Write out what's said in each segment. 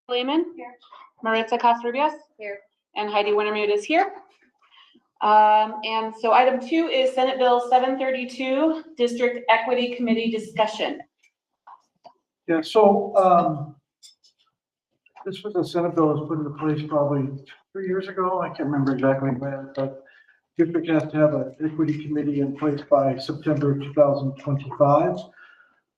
Lehman. Here. Maritza Casarrubias. Here. And Heidi Wintermute is here. And so item 2 is Senate Bill 732, District Equity Committee discussion. Yeah, so this was a Senate bill that was put into place probably 3 years ago. I can't remember exactly when, but district has to have an equity committee in place by September 2025.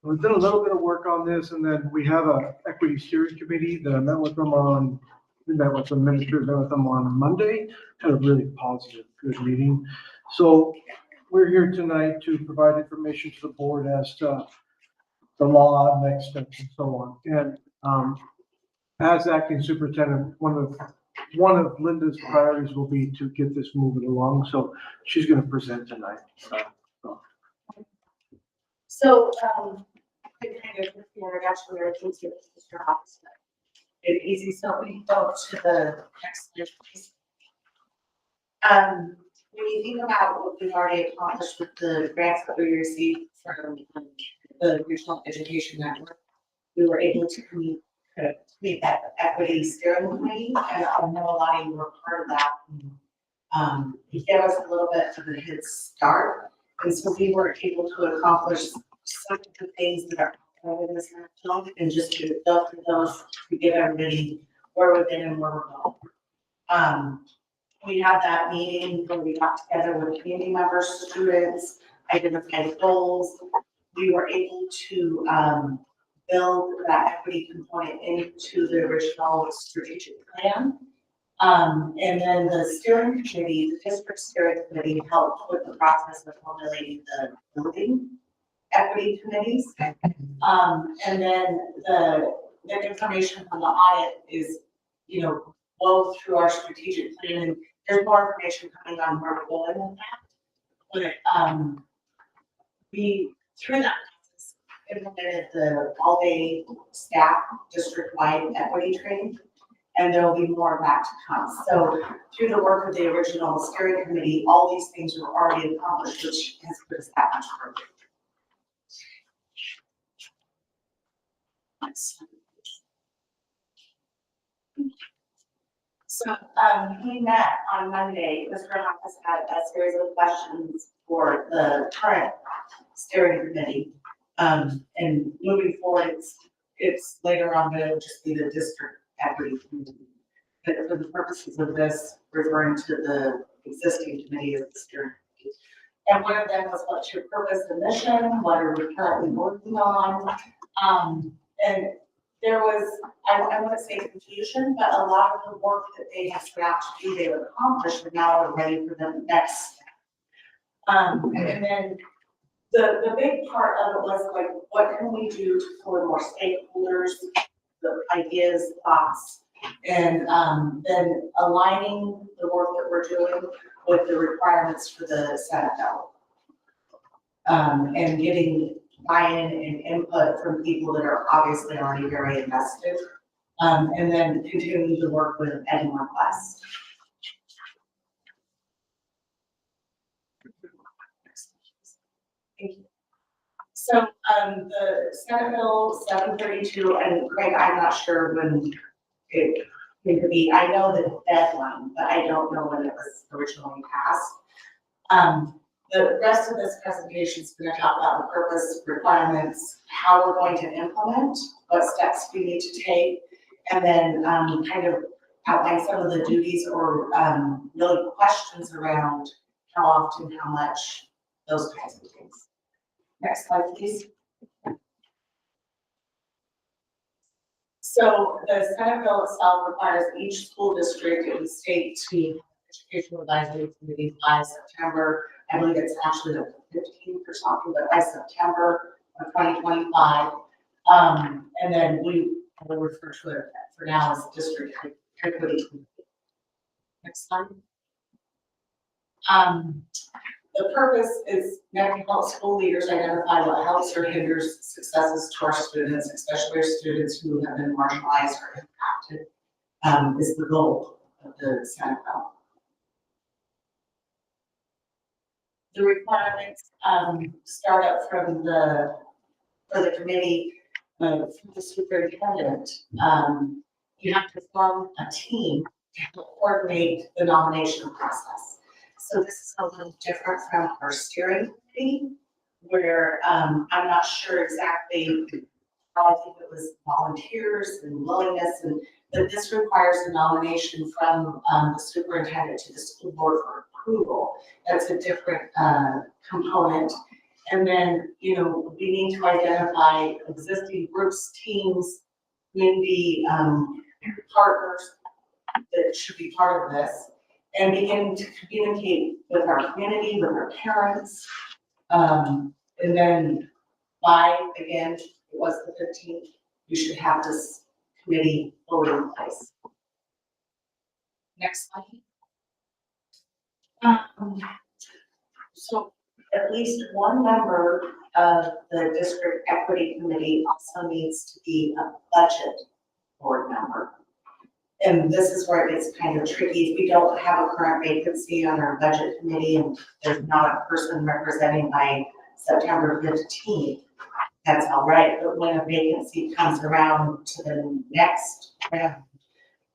We've done a little bit of work on this, and then we have a equity steering committee that I met with them on. We met with the minister, met with them on Monday. Had a really positive, good meeting. So we're here tonight to provide information to the board as to the law, next steps, and so on. And as acting superintendent, one of Linda's priorities will be to get this moving along. So she's going to present tonight. So, kind of the introduction, we were thinking of Mr. Office. It's easy, so we go to the next slide, please. When you think about what we've already accomplished with the grants that we received from the Regional Education Network, we were able to create that equity steering committee, and I know a lot of you were part of that. It gave us a little bit of a head start, and so we were able to accomplish some of the things that are in this national, and just to go through those to give everybody where we've been and where we're going. We had that meeting where we got together with community members, students, identified goals. We were able to build that equity component into the original strategic plan. And then the steering committee, the district steering committee, helped with the process of formulating the building equity committees. And then the information from the audit is, flow through our strategic plan, and there's more information coming on where we're going with that. But we, through that process, implemented the all-day staff district-wide equity training, and there will be more of that to come. So through the work of the original steering committee, all these things were already accomplished, which has put us that much further. So we met on Monday. Mr. Hoffman had a series of questions for the current steering committee. And moving forward, it's later on going to just be the district equity committee. But for the purposes of this, referring to the existing committee as the steering committee. And one of them was what's your purpose and mission? What are we currently working on? And there was, I wouldn't say confusion, but a lot of the work that they have set out to do, they've accomplished, and now are ready for the next step. And then the big part of it was like, what can we do to pull in more stakeholders, the ideas, thoughts, and then aligning the work that we're doing with the requirements for the Senate bill. And getting buy-in and input from people that are obviously already very invested, and then continuing to work with any requests. Thank you. So the Senate Bill 732, and Craig, I'm not sure when it could be. I know the deadline, but I don't know when it was originally passed. The rest of this presentation is going to talk about the purpose, requirements, how we're going to implement, what steps we need to take, and then kind of outline some of the duties or really questions around how often, how much, those kinds of things. Next slide, please. So the Senate bill itself requires each school district in the state to educational advisory committee by September. I believe it's actually the 15th or something, but by September of 2025. And then we will refer to it for now as district equity committee. Next slide. The purpose is to help school leaders identify what helps or hinders successes to our students, especially our students who have been marginalized or impacted, is the goal of the Senate bill. The requirements start up from for the committee, from the superintendent. you have to form a team to coordinate the nomination process. So this is a little different from our steering committee, where, I'm not sure exactly how, I think it was volunteers and willingness, but this requires a nomination from, the superintendent to the school board for approval. That's a different, component. And then, you know, we need to identify existing groups, teams, community, partners that should be part of this, and begin to communicate with our community, with our parents. And then again, it was the 15th, you should have this committee fully in place. Next slide. So at least one member of the district equity committee also needs to be a budget board member. And this is where it gets kind of tricky. If we don't have a current vacancy on our budget committee and there's not a person representing by September 15th, that's all right. But when a vacancy comes around to the next round,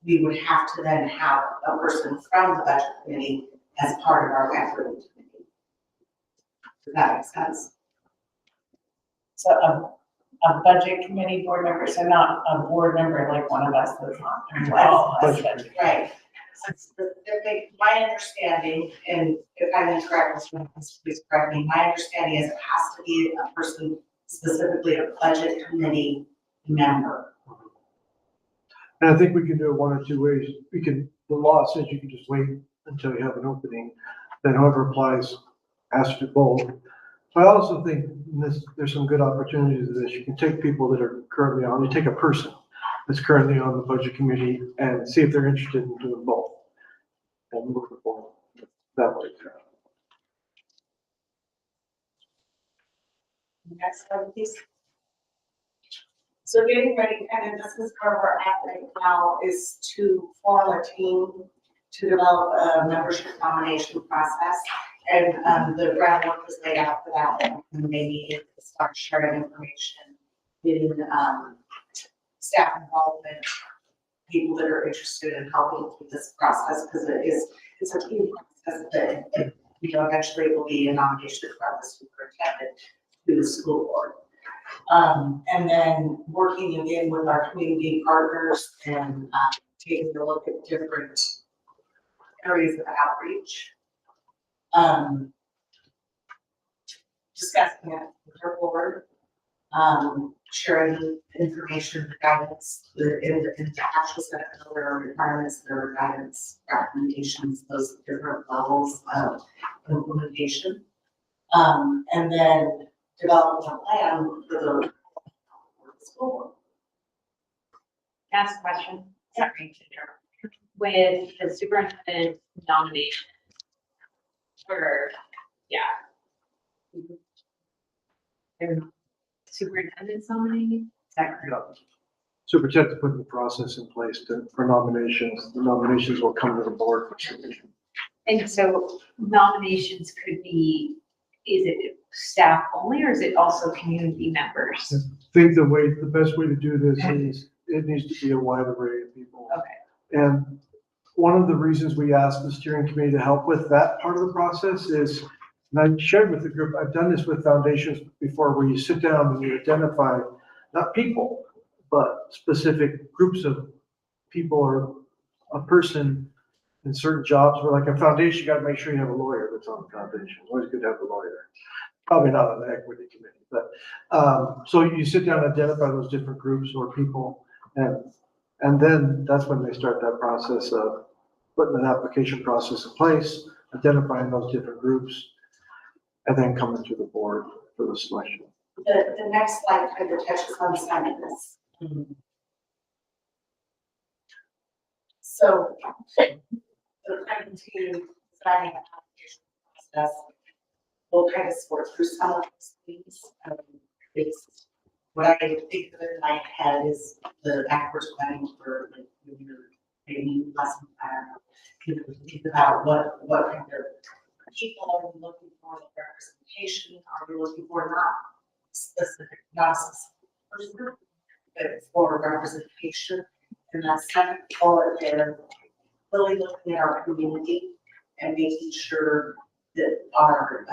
we would have to then have a person from the budget committee as part of our equity committee. Does that make sense? So a budget committee board member, so not a board member like one of us that's on. Budget. Right. So my understanding, and if I'm incorrect, please correct me, my understanding is it has to be a person, specifically a budget committee member. And I think we can do it one or two ways. The law says you can just wait until you have an opening, then whoever applies has to do both. I also think there's some good opportunities to this. You can take people that are currently on, you take a person that's currently on the budget committee and see if they're interested in doing both. And move it forward that way. Next slide, please. So getting ready, and this is where we're at right now, is to form a team to develop a membership nomination process. And the groundwork was laid out for that, and they needed to start sharing information, getting staff involvement, people that are interested in helping through this process, because it's a team process that, you know, eventually it will be a nomination from the superintendent to the school board. And then working again with our community partners and taking a look at different areas of outreach. Discussing it with our board, sharing information, guidance, in the actual set of other requirements, there are guidance, recommendations, those different levels of implementation. And then developing a plan for the school board. Ask a question. Sorry to interrupt. With the superintendent nomination for, there's superintendent's nominating, is that correct? Superintendent put the process in place for nominations. The nominations will come to the board for submission. And so nominations could be, is it staff only or is it also community members? I think the best way to do this is it needs to be a wide array of people. Okay. And one of the reasons we asked the steering committee to help with that part of the process is, and I shared with the group, I've done this with foundations before, where you sit down and you identify not people, but specific groups of people or a person in certain jobs. Where like a foundation, you got to make sure you have a lawyer that's on the foundation. It's always good to have a lawyer. Probably not on the equity committee, but so you sit down and identify those different groups or people, and then that's when they start that process of putting an application process in place, identifying those different groups, and then coming to the board for the selection. The next slide kind of touches on some of this. So the kind of team designing the application process will kind of sort through some of these things. It's what I think of in my head is the backwards planning for like when you're maybe lesson plan. You know, think about what kind of people are we looking for, the representation, are we looking for not specific person, but for representation, And that second bullet there, really looking at our community and making sure that our,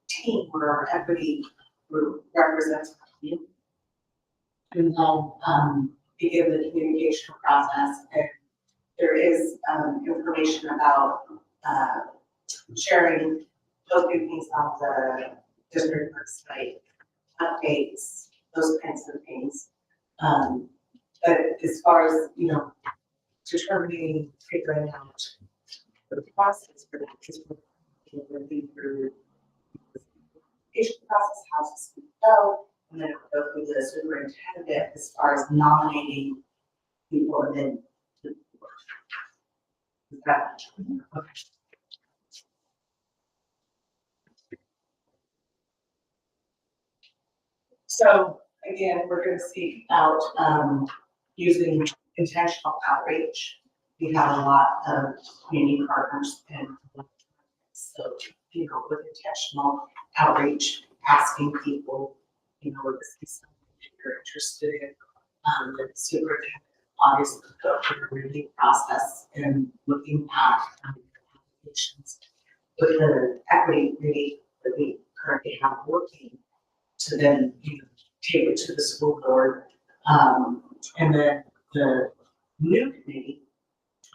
team or our equity group represents our community. And then, begin the communication process, and there is, information about, sharing those things on the district website, updates, those kinds of things. But as far as, determining, figuring out the process for that, is working through the application process, how to go, and then go through the superintendent as far as nominating people and then the board. Is that, okay. So again, we're going to seek out using intentional outreach. We have a lot of community partners and so, with intentional outreach, asking people, this is something you're interested in. The superintendent obviously go through a review process and looking at applications with the equity committee that we currently have working to then, take it to the school board. And then the new committee,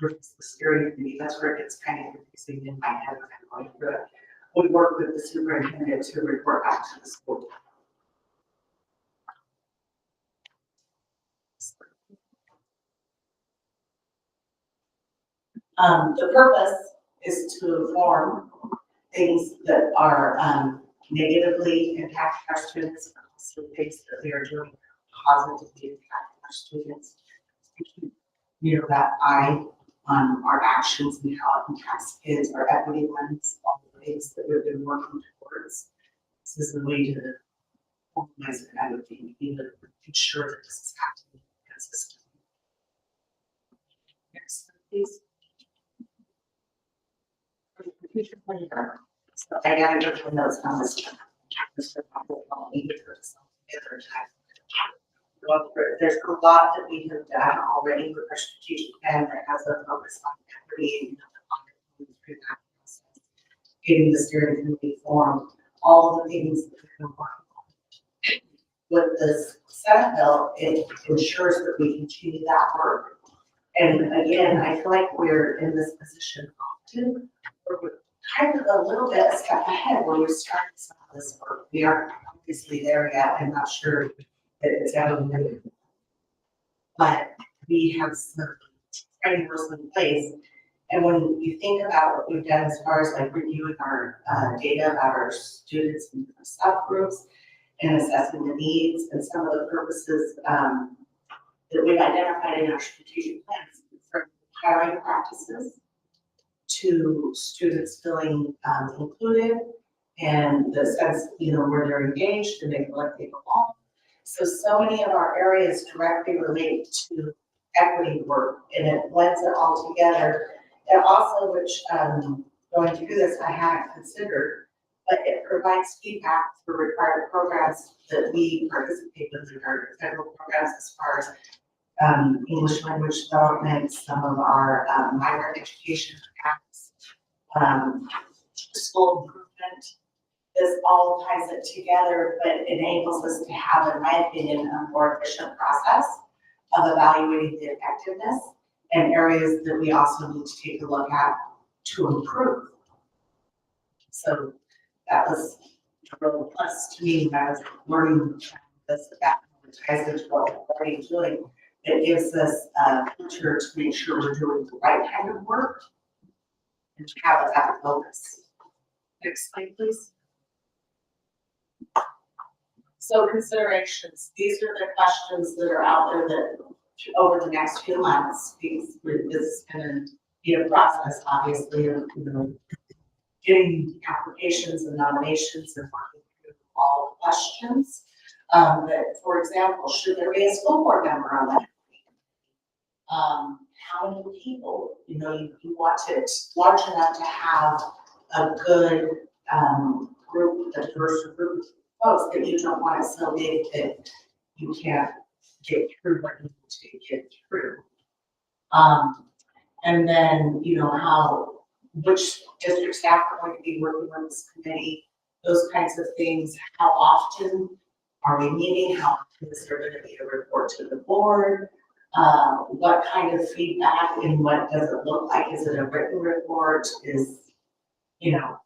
versus the steering committee, that's where it gets kind of confusing in my head when I'm going through it. We work with the superintendent to report back to the school board. The purpose is to inform things that are negatively impacting our students, but also things that we are doing positively impacting our students. That eye on our actions and how it impacts kids, our equity lens, all the things that we've been working towards. This is a way to organize it kind of thing, ensure that this is happening consistently. Next, please. Future planner. So I got to go notes on this. There's a lot that we have done already with our strategic plan that has a focus on equity and through that process, getting the steering committee formed, all the things that we've been working on. With this Senate bill, it ensures that we continue that work. And again, I feel like we're in this position often where we're kind of a little bit step ahead when we're starting some of this work. We aren't obviously there yet. I'm not sure that it's ever been, but we have some frameworks in place. And when you think about what we've done as far as like reviewing our data about our students and subgroups and assessing the needs and some of the purposes that we've identified in our strategic plans, from hiring practices to students feeling included and the sense, where they're engaged and they feel like they belong. So many of our areas directly relate to equity work, and it blends it all together. And also, which going through this I hadn't considered, but it provides feedback for required programs that we participate with in our federal programs as far as English language development, some of our migrant education acts, school improvement. This all ties it together, but enables us to have, in my opinion, a more efficient process of evaluating the effectiveness and areas that we also need to take a look at to improve. So that was a real plus to me when I was learning this, that ties into what we're already doing. It gives us a filter to make sure we're doing the right kind of work and to have that focus. Next slide, please. So considerations, these are the questions that are out there that over the next few months, because this is going to be a process, obviously, of getting applications and nominations and working through all the questions. But for example, should there be a school board member on that? How many people, you want it large enough to have a good group, a diverse group of folks, that you don't want it so big that you can't get through what needs to get through. And then, you know, which district staff are going to be working on this committee, those kinds of things. How often are we meeting? How often is there going to be a report to the board? What kind of feedback and what does it look like? Is it a written report? You know,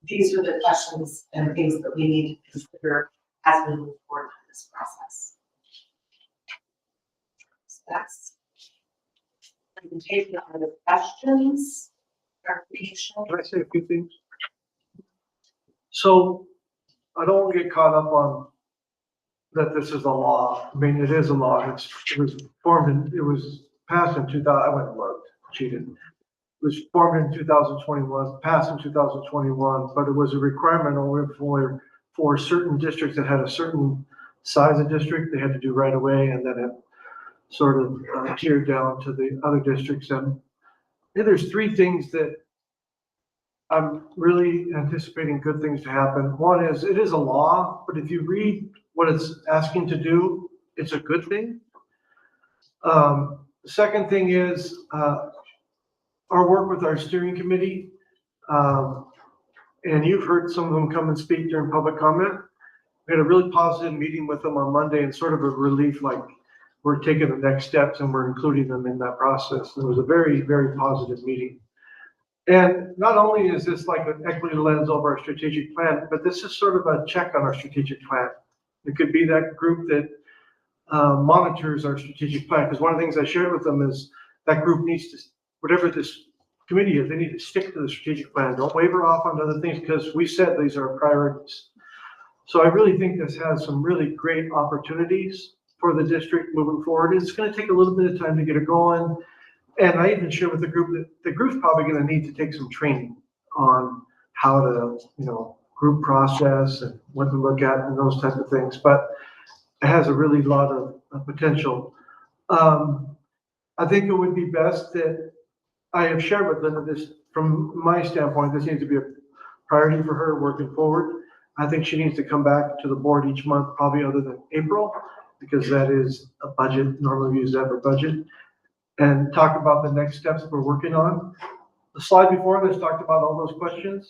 these are the questions and things that we need to consider as we move forward in this process. So that's, we can take the other questions, clarification. Can I say a few things? So I don't want to get caught up on that this is a law. I mean, it is a law. It was formed it was passed in 2000, I went and looked, cheated. It was formed in 2021, passed in 2021, but it was a requirement only for certain districts that had a certain size of district, they had to do right away, and then it sort of tiered down to the other districts. And there's three things that I'm really anticipating good things to happen. One is, it is a law, but if you read what it's asking to do, it's a good thing. The second thing is our work with our steering committee. And you've heard some of them come and speak during public comment. We had a really positive meeting with them on Monday and sort of a relief, like we're taking the next steps and we're including them in that process. It was a very, very positive meeting. And not only is this like an equity lens over our strategic plan, but this is sort of a check on our strategic plan. It could be that group that monitors our strategic plan. Because one of the things I shared with them is that group needs to, whatever this committee is, they need to stick to the strategic plan. Don't waver off on other things because we said these are priorities. So I really think this has some really great opportunities for the district moving forward. It's going to take a little bit of time to get it going. And I even shared with the group that the group's probably going to need to take some training on how to, you know, group process and what to look at and those types of things. But it has a really lot of potential. I think it would be best that I have shared with Linda this, from my standpoint, this needs to be a priority for her working forward. I think she needs to come back to the board each month, probably other than April, because that is a budget, normally we use that for budget, and talk about the next steps we're working on. The slide before this talked about all those questions.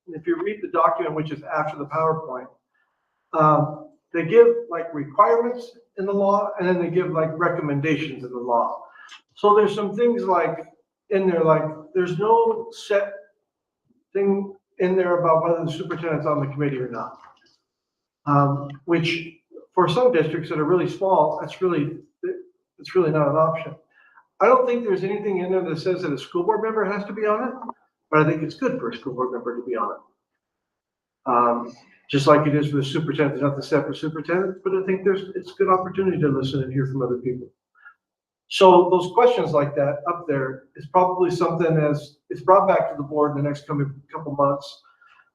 If you read the document, which is after the PowerPoint, they give like requirements in the law, and then they give like recommendations in the law. So there's some things like in there, like there's no set thing in there about whether the superintendent's on the committee or not. Which for some districts that are really small, it's really not an option. I don't think there's anything in there that says that a school board member has to be on it, but I think it's good for a school board member to be on it. Just like it is for the superintendent, there's nothing set for superintendent, but I think it's a good opportunity to listen and hear from other people. So those questions like that up there is probably something as it's brought back to the board in the next coming couple months,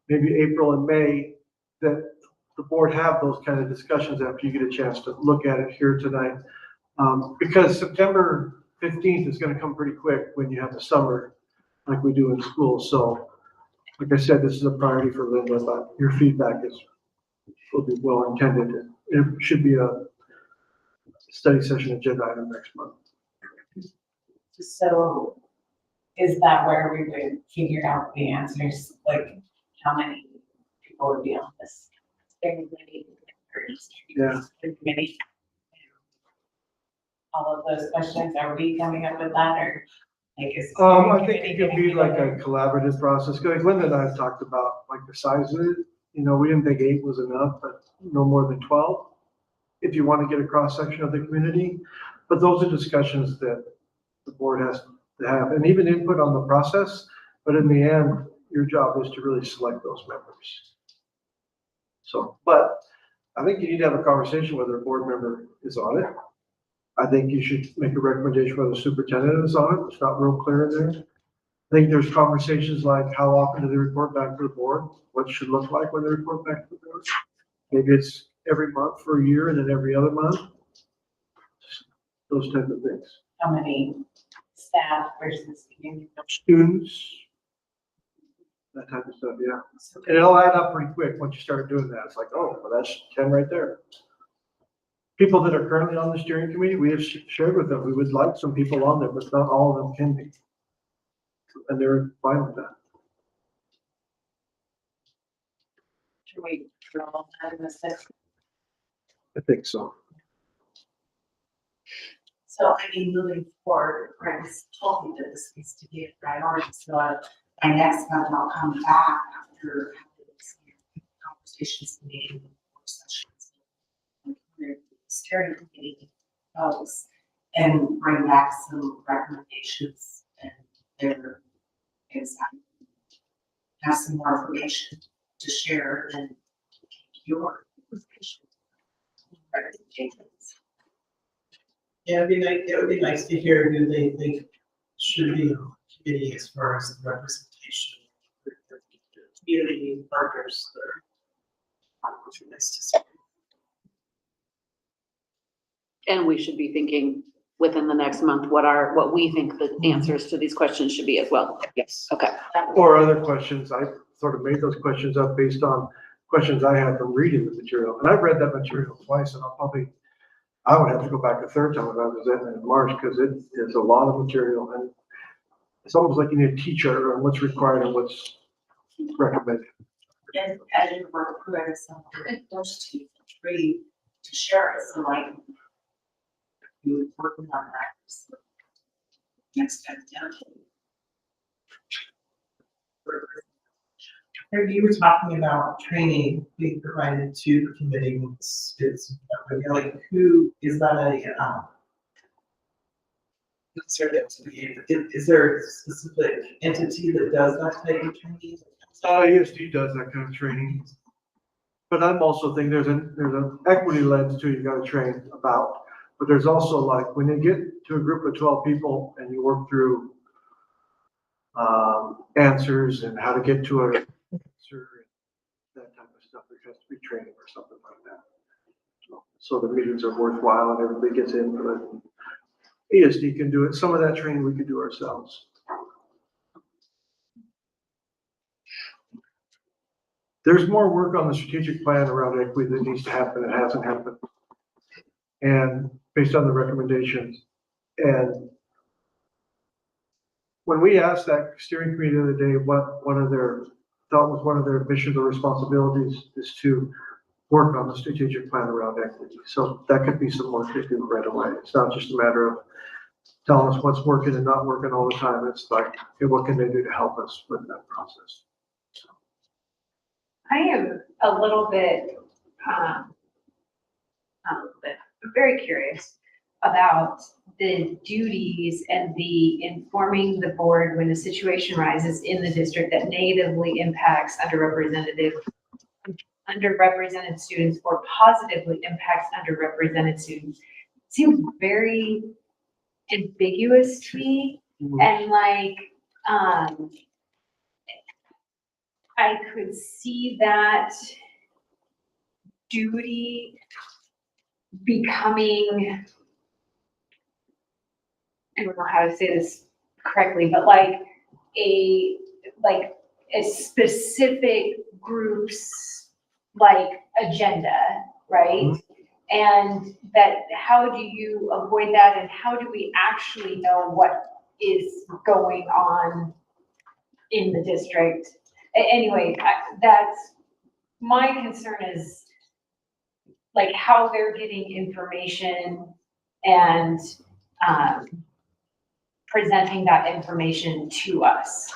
maybe April and May, that the board have those kind of discussions after you get a chance to look at it here tonight. Because September 15th is going to come pretty quick when you have the summer like we do in school. So like I said, this is a priority for Linda, but your feedback will be well intended. It should be a study session agenda item next month. So is that where we would figure out the answers, like how many people would be on this? Yeah. Committee. All of those questions, are we coming up with that or like is? I think it could be like a collaborative process. Like Linda and I have talked about like the size of it. You know, we didn't think 8 was enough, but no more than 12 if you want to get a cross section of the community. But those are discussions that the board has to have, and even input on the process. But in the end, your job is to really select those members. So, but I think you need to have a conversation whether a board member is on it. I think you should make a recommendation whether the superintendent is on it. It's not real clear in there. I think there's conversations like how often do they report back to the board? What it should look like when they report back to the board? Maybe it's every month for a year and then every other month. Those type of things. How many staff versus community? Students, that type of stuff, yeah. And it'll add up pretty quick once you start doing that. It's like, oh, well, that's 10 right there. people that are currently on the steering committee, we have shared with them, we would like some people on there, but not all of them can be. And they're fine with that. Should we draw that in the sixth? I think so. So I mean, moving forward, Chris told me that this needs to be a priority, so my next month I'll come back after having these conversations, meeting, work sessions. Where the steering committee goes and bring back some recommendations and their insight. Have some more information to share than your information. Recommendations. Yeah, it would be nice to hear who they think should be on the committee as far as the representation of the community partners there. It would be nice to see. And we should be thinking within the next month, what we think the answers to these questions should be as well. Yes. Okay. Or other questions, I sort of made those questions up based on questions I had from reading the material. And I've read that material twice, and I would have to go back a third time if I was in March, because it is a lot of material, and it's almost like you need a teacher on what's required and what's recommended. And as you work through it, some those two, three to share it, so like you working on that. So next time down. You were talking about training being provided to the committee. It's like, who is that is there a specific entity that does that type of training? ESD does that kind of training. But I'm also thinking there's an equity lens too you gotta train about. But there's also like, when you get to a group of 12 people and you work through answers and how to get to an answer, that type of stuff, there has to be training or something like that. So the meetings are worthwhile and everybody gets in, but ESD can do it. Some of that training we could do ourselves. There's more work on the strategic plan around equity that needs to happen. It hasn't happened. And based on the recommendations. And when we asked that steering committee the other day, what one of their missions or responsibilities is to work on the strategic plan around equity. So that could be some work to do right away. It's not just a matter of telling us what's working and not working all the time. It's like, okay, what can they do to help us with that process? I am a little bit very curious about the duties and the informing the board when a situation arises in the district that negatively impacts underrepresented students or positively impacts underrepresented students. Seems very ambiguous to me, and like, I could see that duty becoming, I don't know how to say this correctly, but like a specific group's like agenda, right? And that, how do you avoid that, and how do we actually know what is going on in the district? Anyway, that's, my concern is like how they're getting information and presenting that information to us.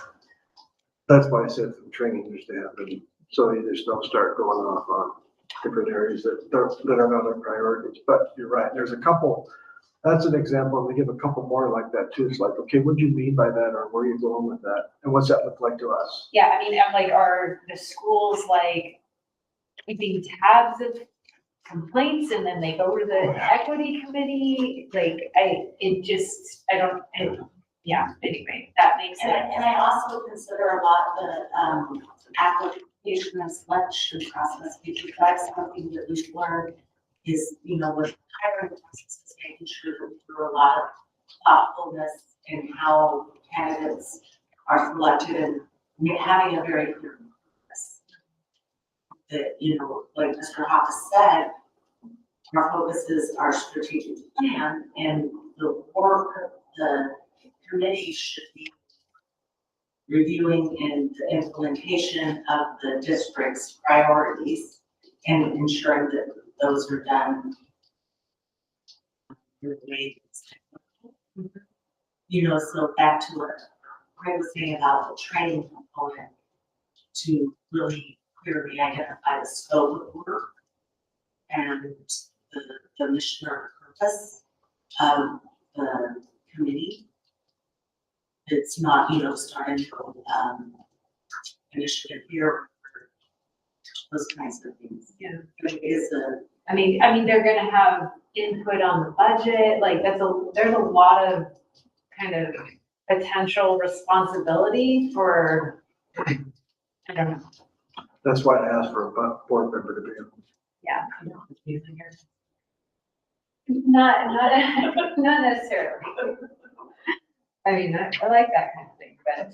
That's why I said some training needs to happen, so they just don't start going off on different areas that are not our priorities. But you're right, there's a couple, that's an example, and we give a couple more like that too. It's like, okay, what do you mean by that, or where are you going with that? And what's that look like to us? Yeah, I mean, I'm like, are the schools like keeping tabs of complaints and then they go to the equity committee? Like, yeah, anyway, that makes And sense. I also consider a lot the application and selection process, because that's something that we've learned is, with hiring processes, making sure that we do a lot of thoughtfulness in how candidates are selected and having a very clear process. That, like Mr. Hoppes said, our focus is our strategic plan, and the work of the committee should be reviewing and the implementation of the district's priorities and ensuring that those are done in the way it's so back to what I was saying about the training component, to really clearly identify the scope of work and the mission or purpose of the committee. It's not, starting to, initiative here, those kinds of things. Yeah. It is a, I mean, they're gonna have input on the budget, like, there's a lot of kind of potential responsibility for, I don't know, That's why I asked for a board member to be on. yeah. Not necessarily. I mean, I like that kind of thing, but.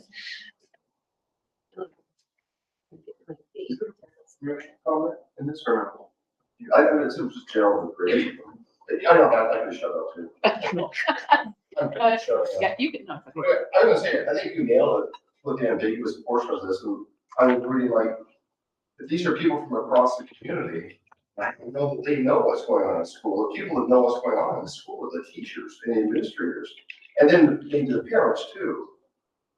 Comment in this room. I mean, it's just Gerald agrees. I don't know, I can shut up too. I'm gonna shut up. Yeah, you can, no. But I was gonna say, I think you nailed it with the ambiguous portion of this, and I would really like, if these are people from across the community, I know that they know what's going on in school, the people that know what's going on in the school are the teachers and the administrators, and then maybe the parents too.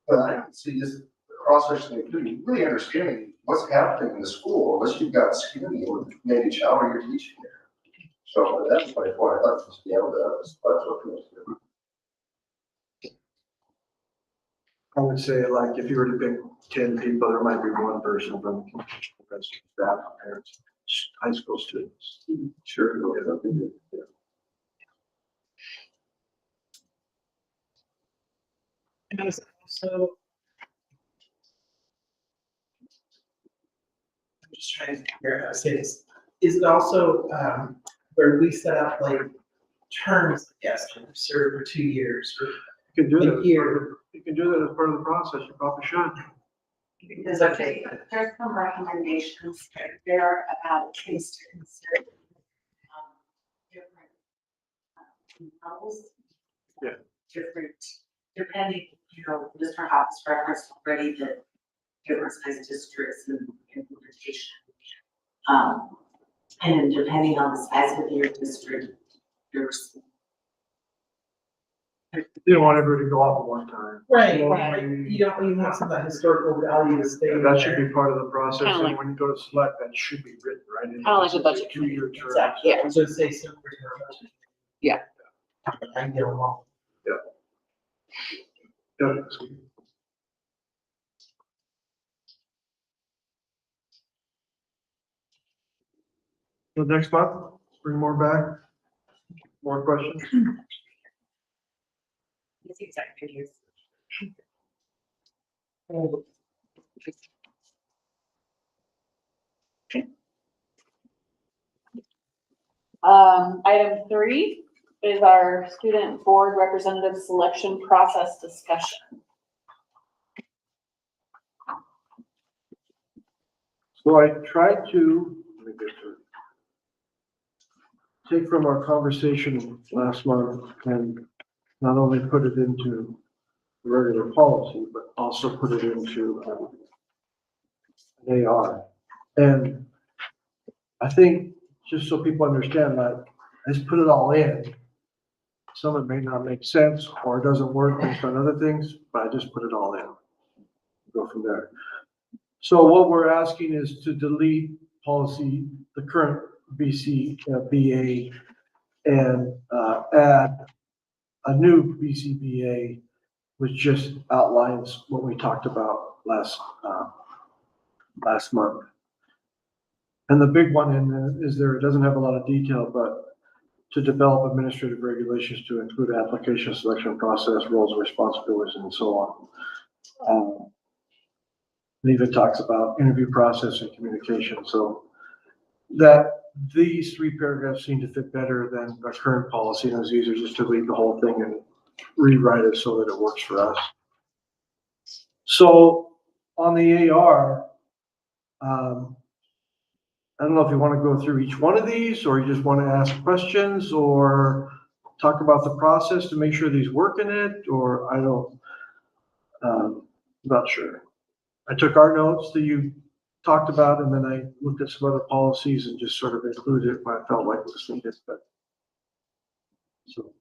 But I don't see this cross-section including really understanding what's happening in the school unless you've got skin with maybe child or you're teaching there. So that's my point. I thought this nailed that. That's what it was. I would say, like, if you were to pick 10 people, there might be one person from the rest of the staff, parents, high school students. Sure. Yeah. And it's also. I'm just trying to figure out how to say this. Is it also, where we set up like terms, I guess, to serve for 2 years or You can do a that. year? You can do that as part of the process. You probably should. because there's some recommendations there about things to consider. Different levels. Yeah. Different, depending, Mr. Hopp's referenced already the different size districts and implementation. And depending on the size of your district, there's. You don't want everybody to go off at one time. Right, Right. you don't even have some of that historical value to stay. And that should be part of the process. Kinda And like- when you go to select, that should be written, right? Kinda like the budget committee. 2-year term. Exactly. Yeah. I was gonna say similar to our budget. Yeah. I can get them all. Yeah. So next month, bring more back, more questions. It's exactly years. Item 3 is our student board representative selection process discussion. So I tried to, let me get to it. Take from our conversation last month and not only put it into the regular policy, but also put it into an AR. And I think, just so people understand, that I just put it all in. Some of it may not make sense or it doesn't work based on other things, but I just put it all in. Go from there. So what we're asking is to delete policy, the current BA, and add a new BCBA, which just outlines what we talked about last month. And the big one in there is it doesn't have a lot of detail, but to develop administrative regulations to include application selection process, roles, responsibilities, and so on. It even talks about interview process and communication. So that these 3 paragraphs seem to fit better than our current policy, and it's easier just to delete the whole thing and rewrite it so that it works for us. So on the AR, I don't know if you want to go through each one of these, or you just want to ask questions, or talk about the process to make sure these work in it, or I don't, not sure. I took our notes that you talked about, and then I looked at some other policies and just sort of included it when I felt like it was needed, but. So.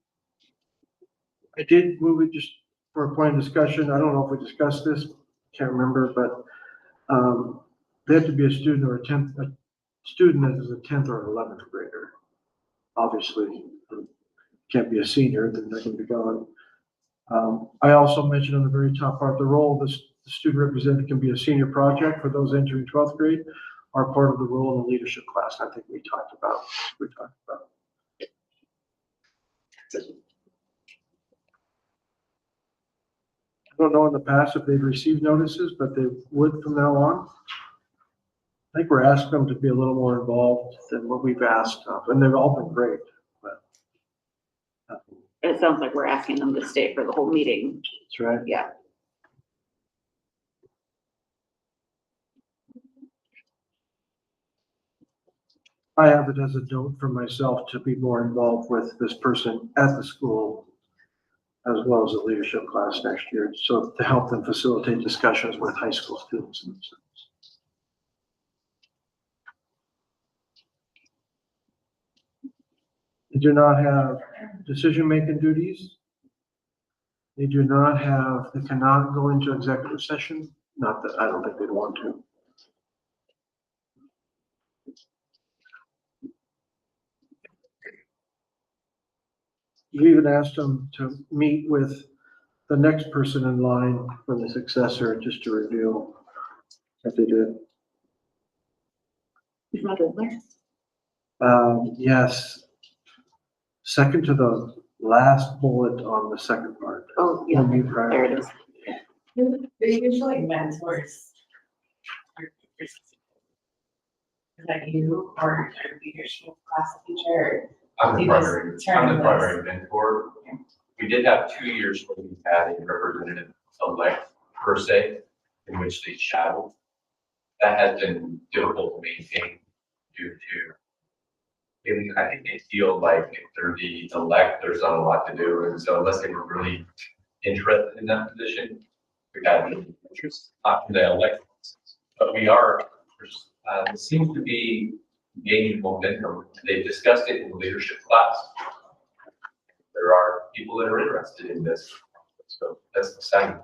I did move it just for a point of discussion. I don't know if we discussed this, can't remember, but, they have to be a student or a student that is a 10th or 11th grader. Obviously, can't be a senior, then they're gonna be gone. I also mentioned on the very top part, the role of the student representative can be a senior project for those entering 12th grade, are part of the role in the leadership class. I think we talked about. I don't know in the past if they've received notices, but they would from now on. I think we're asking them to be a little more involved than what we've asked of, and they've all been great, but. It sounds like we're asking them to stay for the whole meeting. That's right. Yeah. I have it as a note for myself to be more involved with this person at the school as well as the leadership class next year, so to help them facilitate discussions with high school students and themselves. They do not have decision-making duties. They do not have, they cannot go into executive session, not that I don't think they'd want to. We even asked them to meet with the next person in line for the successor, just to review if they did. Is my good there? Yes. Second to the last bullet on the second part. Oh, yeah, When we there it is. They usually mentors. Is that you or your leadership class teacher? I'm the You just primary, turn I'm the this. primary mentor. We did have 2 years where we had a representative elect per se, in which they shadowed. That has been difficult to maintain due to, I think they feel like if they're the elect, there's not a lot to do. And so unless they were really interested in that position, we had no interest, not in the elect. But we are, it seems to be gaining momentum. They discussed it in the leadership class. There are people that are interested in this, so that's exciting.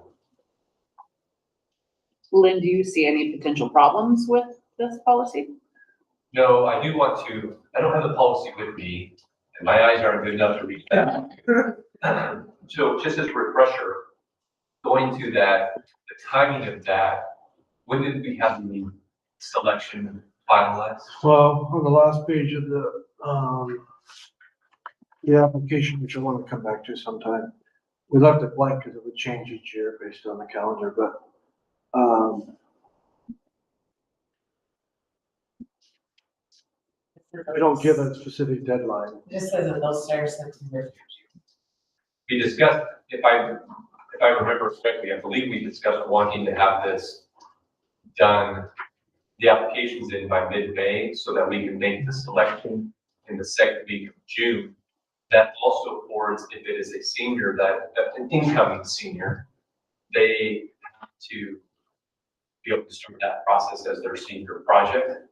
Lynn, do you see any potential problems with this policy? No, I do want to, I don't have the policy with me, and my eyes aren't good enough to read that. So just as a refresher, going to that, the timing of that, when did we have the selection finalized? Well, on the last page of the application, which I want to come back to sometime, we left it blank because it would change each year based on the calendar, but, we don't give a specific deadline. Just says that they'll start September. We discussed, if I remember correctly, I believe we discussed wanting to have this done, the applications in by mid-May, so that we can make the selection in the second week of June. That also affords, if it is a senior, that an incoming senior, they have to be able to start that process as their senior project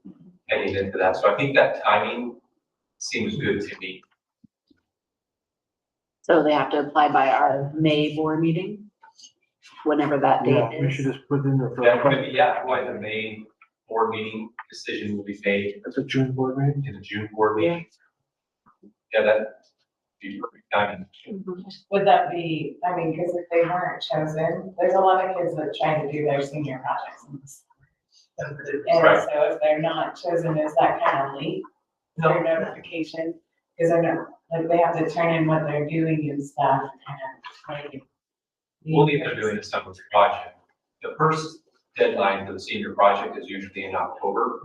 heading into that. So I think that timing seems good to me. So they have to apply by our May board meeting, whenever that Yeah, date we is. should just put in there That for, could be, yeah, why the May board meeting decision will be made at the June board meeting. in the June board meeting. Yeah, that'd be perfect timing. Mhm. Would that be, I mean, because if they weren't chosen, there's a lot of kids that try to do their senior projects in this. And Right. so if they're not chosen, is that kind of late, their notification? Because they're not, like, they have to turn in what they're doing and stuff, kind of like. We'll need to doing a summer project. The first deadline for the senior project is usually in October,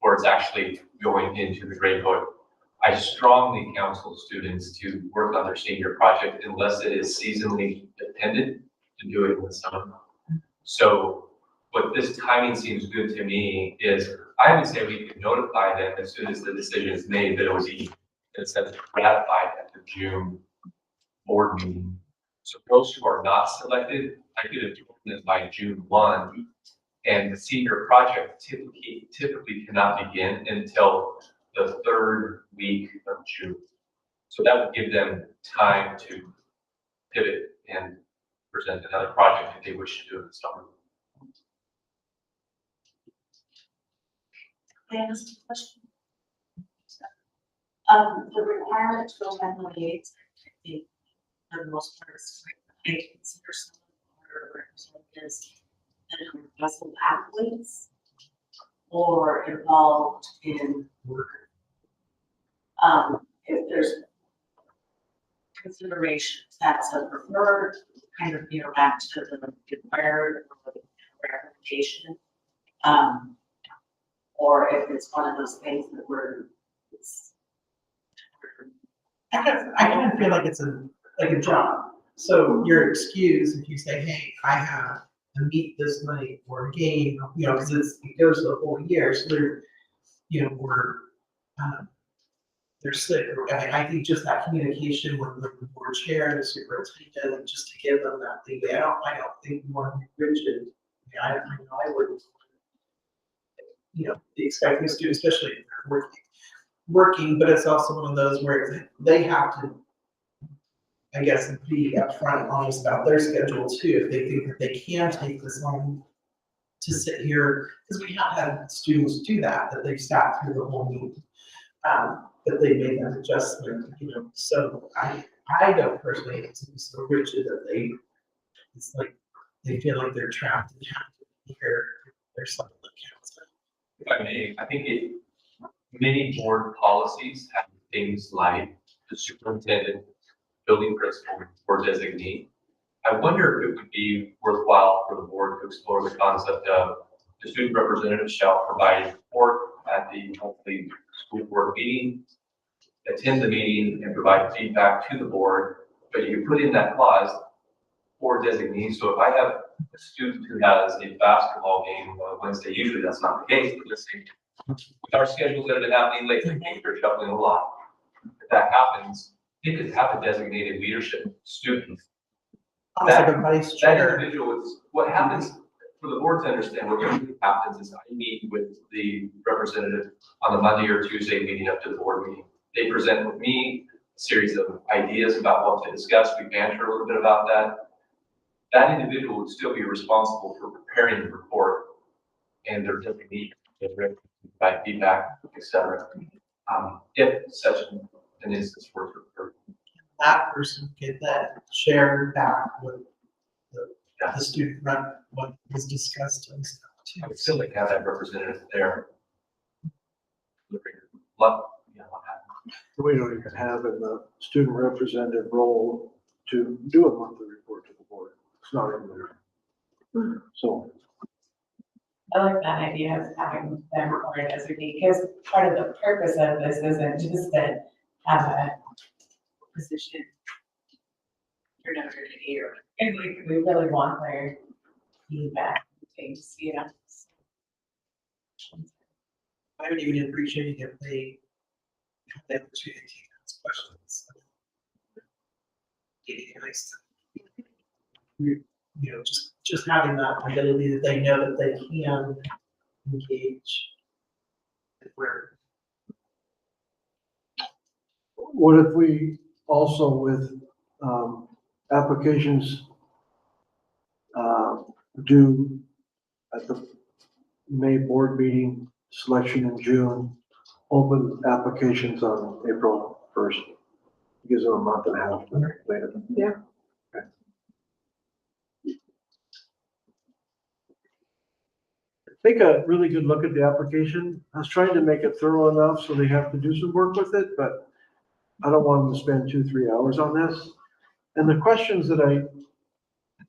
where it's actually going into the grade book. I strongly counsel students to work on their senior project unless it is seasonally dependent to do it in the summer. So what this timing seems good to me is, I would say we could notify them as soon as the decision is made that it would be, in a sense, ratified at the June board meeting. So those who are not selected, I could have told them by June 1. And the senior project typically cannot begin until the third week of June. So that would give them time to pivot and present another project if they wish to do it in the summer. May I ask a question? The requirement to go mental aids, I think, for the most part, is I consider some of our representatives vessel athletes or involved in work. If there's considerations, that's a preferred kind of, back to the required or the recommendation. Or if it's one of those things that it's. I kind of feel like it's like a job. So you're excused if you say, hey, I have to meet this night or a game, because it goes the whole year. So they're, they're sick. I think just that communication with the board chair and the superintendent, just to give them that leeway. I don't think more rigid. I wouldn't, be expecting a student, especially if they're working, but it's also one of those where they have to, I guess, be upfront honest about their schedule too, if they think that they can take this long to sit here, because we have had students do that they've sat through the whole meeting, that they made that adjustment, so I don't personally think it's so rigid that it's like, they feel like they're trapped and have to hear their something that counts. If I may, I think many board policies have things like the superintendent, building principal, or designee. I wonder if it would be worthwhile for the board to explore the concept of the student representative shall provide report at the monthly school board meeting, attend the meeting and provide feedback to the board, but you can put in that clause for designees. So if I have a student who has a basketball game on Wednesday, usually that's not the case, but let's say with our schedules that have been happening lately, they're shuffling a lot. If that happens, they could have a designated leadership student. Almost like a vice That chair. individual is, what happens, for the board to understand, what usually happens is I meet with the representative on the Monday or Tuesday leading up to the board meeting. They present with me a series of ideas about what to discuss. We banter a little bit about that. That individual would still be responsible for preparing the report and their designee, provide feedback, etc. If such an instance were to occur. That person could then share back with the student rep what was discussed and stuff too. I would still like to have that representative there. We don't even have in the student representative role to do a monthly report to the board. It's not in there. So. I like that idea of having them or a designee, because part of the purpose of this isn't just to have a position for another year. And we really want their feedback, things, I would even appreciate if they have the opportunity to ask questions. Getting nice. Just having that ability that they know that they can engage. Where What if we also with applications due at the May board meeting, selection in June, open applications on April 1st? Gives them a month and a half later. Yeah. Okay. Take a really good look at the application. I was trying to make it thorough enough so they have to do some work with it, but I don't want them to spend 2-3 hours on this. And the questions that I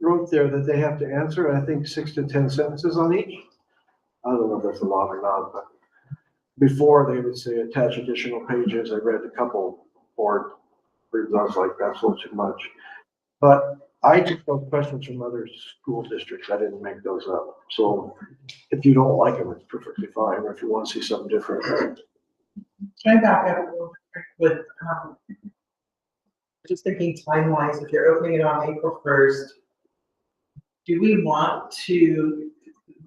wrote there that they have to answer, I think 6 to 10 sentences on each. I don't know if that's a lot or not, but before they would say attach additional pages. I read a couple board reasons. I was like, that's a little too much. But I took those questions from other school districts. I didn't make those up. So if you don't like them, it's perfectly fine. Or if you want to see something different. Can I back up a little bit with, just thinking time-wise, if you're opening it on April 1st, do we want to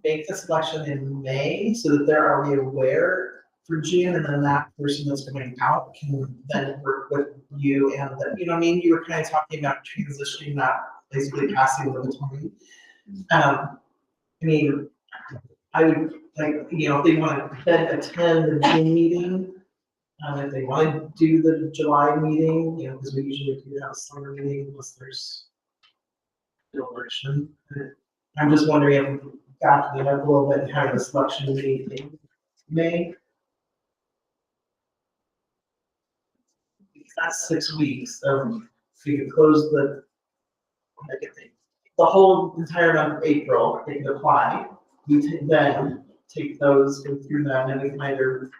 make the selection in May so that they're already aware for June, and then that person that's going out can then work with you and then, you know what I mean? You were kind of talking about transitioning, not basically passing the baton. I mean, I would like, you know, if they want to then attend the June meeting, if they want to do the July meeting, you know, because we usually do have a summer meeting unless there's celebration. I'm just wondering if we got it up a little bit and have the selection meeting in May. That's 6 weeks, so we could close the whole entire month of April, they can apply. We then take those, go through them, and we can either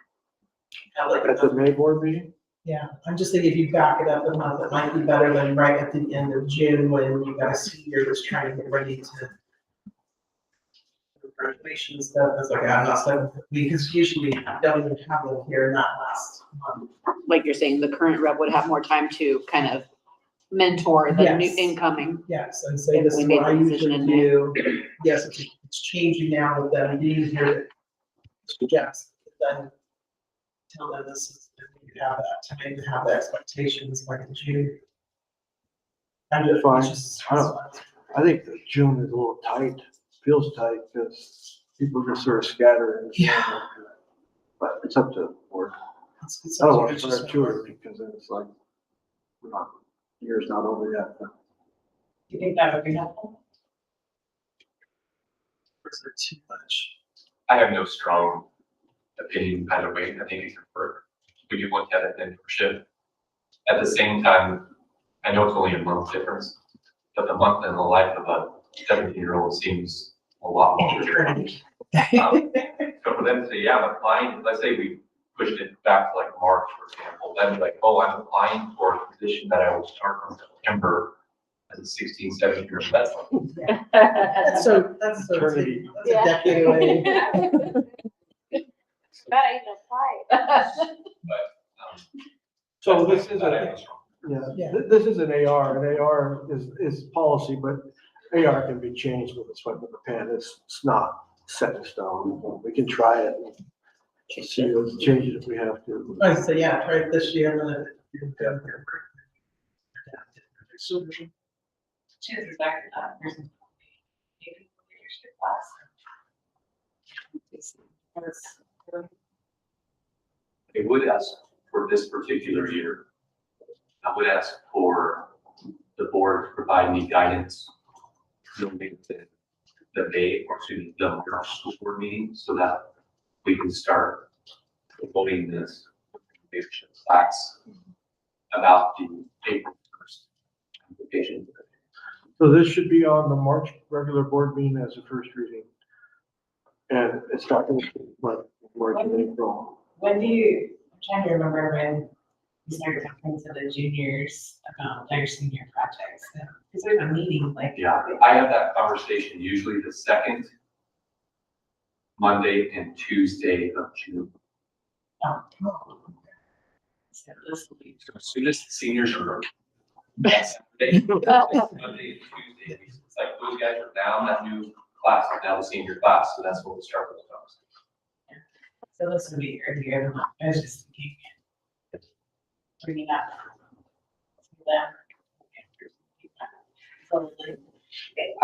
have like At the May board meeting? yeah, I'm just thinking if you back it up a month, it might be better than right at the end of June when you've got a senior that's trying to get ready to graduation stuff. It's like, I'm not stuck with it, because usually we don't even have them here in that last month. Like you're saying, the current rep would have more time to kind of mentor the new Yes. incoming. Yes, and say If this we is made what I the decision usually in do. Yes, it's changing now with them being here. Suggest, then tell them this is, you have that time to have the expectations like in June. I'm just. Fine. it's just- I don't- I think that June is a little tight, feels tight because people just sort of scatter. And Yeah. But it's up to board. It's I don't something want I to just start too early because then it's like, we're not, year's not over yet. But Do you think that would be helpful? Is there too much? I have no strong opinion either way. I think it could work. We do look at it mentorship. At the same time, I know it's only a month difference, but the month in the life of a 17-year-old seems a lot longer. So for them to say, yeah, I'm applying, let's say we pushed it back to like March, for example, then like, oh, I'm applying for a position that I will start from September as a 16, 17-year-old. That's like, That's so Eternity. that's a decade away. But I even applied. So that's this is that I a, have strong. Yeah. this is an AR. An AR is policy, but AR can be changed with a swipe of a pen. It's not set in stone. We can try it and see what changes if we have to. I say, yeah, try it this year and then you can go here. Chances are, there's maybe leadership class. I would ask for this particular year, I would ask for the board to provide me guidance during the May, or excuse me, the March school board meeting, so that we can start voting this leadership class about the April 1st application. So this should be on the March regular board meeting as a first reading. And it's not going to be March and April. When do you, I'm trying to remember when you started talking to the juniors about their senior projects. Because there's a meeting like. Yeah, I have that conversation usually the second Monday and Tuesday of June. So this will be. So as soon as the seniors are that's Saturday, Monday and Tuesday, it's like those guys are now, that new class is now the senior class, so that's what we start with. So this will be earlier than that. I was just thinking. Bringing up. Them. How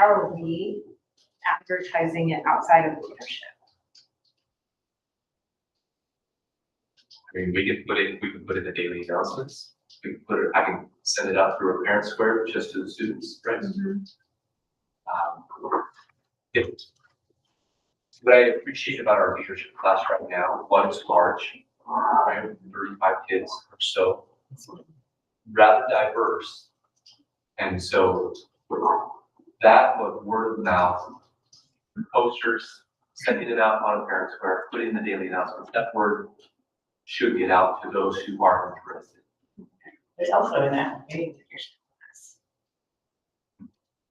are we advertising it outside of leadership? I mean, we can put it in the daily announcements. We can put it, I can send it out through a parent square just to the students, right? It- What I appreciate about our leadership class right now, one, it's large, right, 35 kids or so, rather diverse. And so that was word of mouth, posters, sending it out on a parent square, putting in the daily announcements, that word should get out to those who are interested. There's also an application that you're class.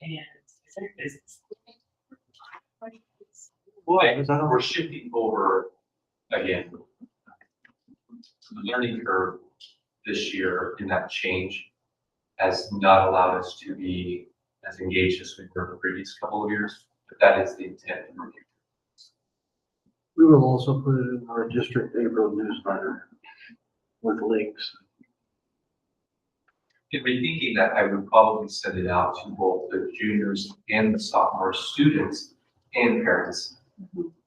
And is there business? What, is that We're shifting over again. The learning curve this year in that change has not allowed us to be as engaged as we were the previous couple of years, but that is the intent. We will also put it in our district April newsletter with links. In rethinking that, I would probably send it out to both the juniors and the sophomore students and parents.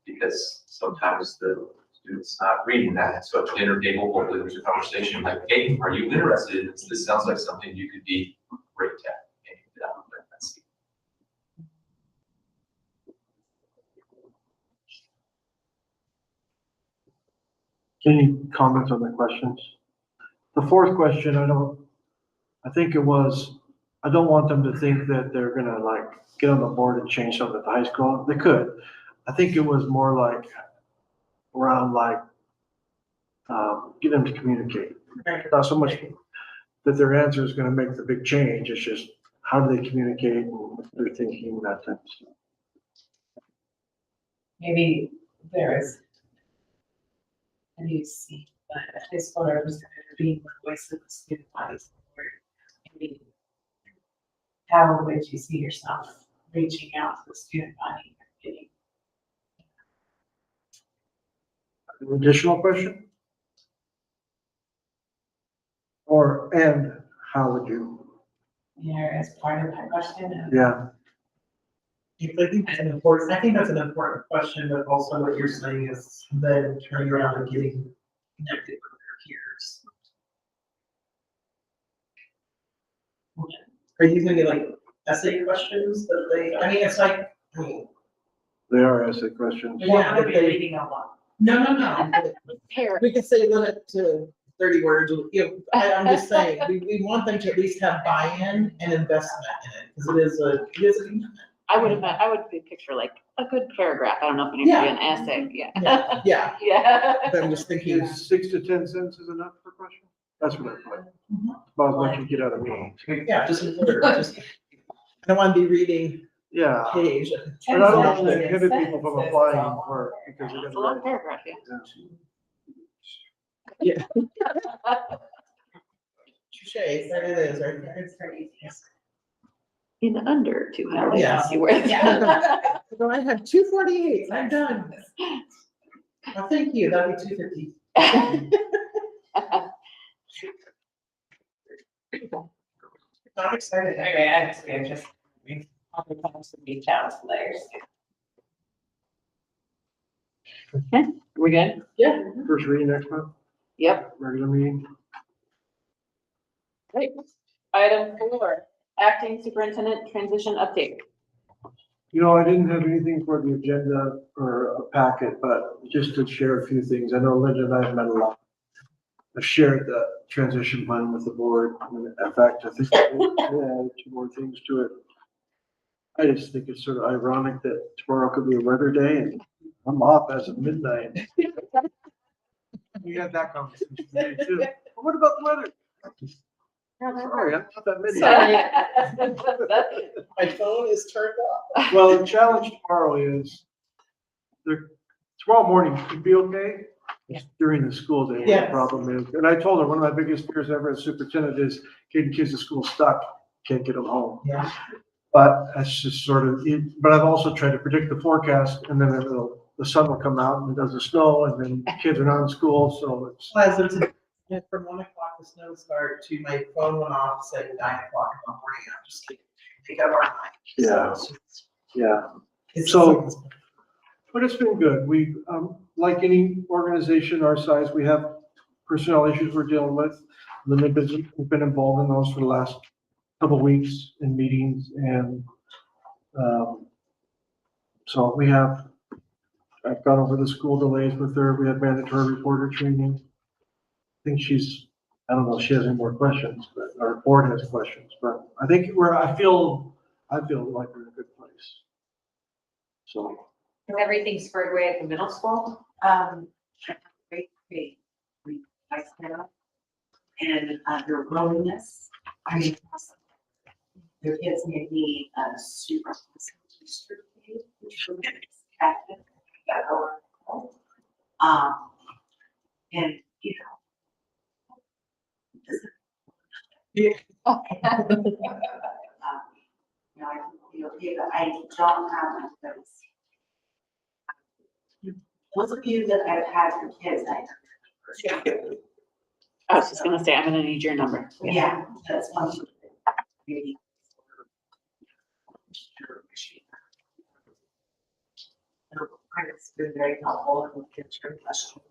Because sometimes the students not reading that, so at the dinner table, hopefully there's a conversation like, hey, are you interested? This sounds like something you could be great at. And, that's it. Any comments on the questions? The fourth question, I think it was, I don't want them to think that they're gonna like get on the board and change something at the high school. They could. I think it was more like around like, get them to communicate. Not so much that their answer is gonna make the big change. It's just how do they communicate and what they're thinking, that type of stuff. Maybe there is. And you see, a high school representative being the voice of the student bodies. Or maybe how would you see yourself reaching out to the student body? Getting An additional question? And how would you? there as part of that question? Yeah, I think that's an important question, but also what you're saying is then turning around and getting connected with their peers. Are you gonna get like essay questions that it's like, they are essay questions. yeah, but they, reading a lot. no. We could say limit to 30 words, I'm just saying, we want them to at least have buy-in and investment in it, because it is a commitment. I would picture like a good paragraph. I don't know if it needs to be an essay, yeah. Yeah, Yeah. but I'm just thinking, Is 6 to 10 sentences enough per question? That's what I thought. About as much you get out of me. yeah, just a word, I don't want to be reading Yeah. a page. And I don't want to inhibit people from applying for it because they're It's a long gonna. paragraph, Yeah. Touche, there it is, right there. It's very easy. In under 200 Yeah. words. Yeah. So I have 248, I'm done. Oh, thank you, that'd be 250. I'm excited. Anyway, I'm just, all the times to reach out to layers. We good? Yeah. First reading next month, Yep. regular meeting. Great. Item 4, acting superintendent transition update. You know, I didn't have anything for the agenda or a packet, but just to share a few things. I know Linda and I have met a lot. I shared the transition plan with the board. And in fact, I think we added 2 more things to it. I just think it's sort of ironic that tomorrow could be a weather day and I'm off as of midnight. We had that conversation today too. Well, what about the weather? Sorry, I'm not that midnight. My phone is turned off. Well, the challenge tomorrow is, tomorrow morning could be okay. It's during the school day, what the Yes. problem is. And I told her, one of my biggest fears ever as superintendent is getting kids to school stuck, can't get them home. Yeah. But that's just sort of, but I've also tried to predict the forecast and then the sun will come out and it doesn't snow and then kids are not in school, so it's. As of today, from 1 o'clock, the snow start to my phone went off, said 9 o'clock in the morning, I'm just kidding. Take out our mind. Yeah. So it's Yeah. it's So- just- But it's been good. We, like any organization our size, we have personnel issues we're dealing with. We've been involved in those for the last couple of weeks in meetings and, so I've gone over the school delays with her. We had mandatory reporter training. I think I don't know if she has any more questions, but our board has questions, but I think I feel like we're in a good place. So. Is everything squared away at the middle school? Great. I and their willingness. I mean, their kids may be super awesome teacher, which will get expected. And, you know, you know, I don't have those. Those of you that I've had for kids, I was just gonna say, I'm gonna need your number. yeah, that's one. Really. It's been very helpful and we'll get your questions.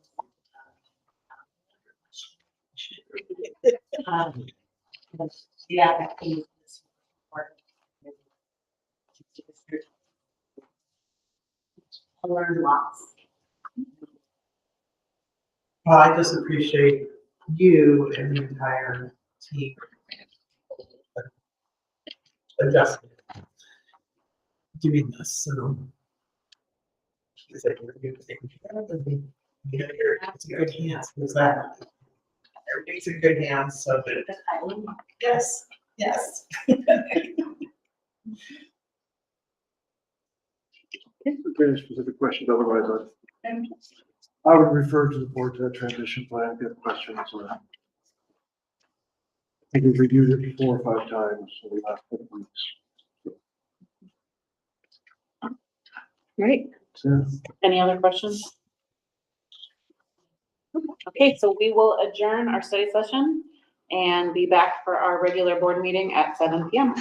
Yeah, I think it's important. I learned lots. Well, I just appreciate you and the entire team. Adjustment. Doing this, so. Is that you're good? You know, it's in good hands, because that. Everything's in good hands, so that, yes, yes. Very specific questions, otherwise I would refer to the board to that transition plan if you have questions. I think we've reviewed it 4 or 5 times for the last couple of weeks. Great. So, Any other questions? Okay, so we will adjourn our study session and be back for our regular board meeting at 7 PM.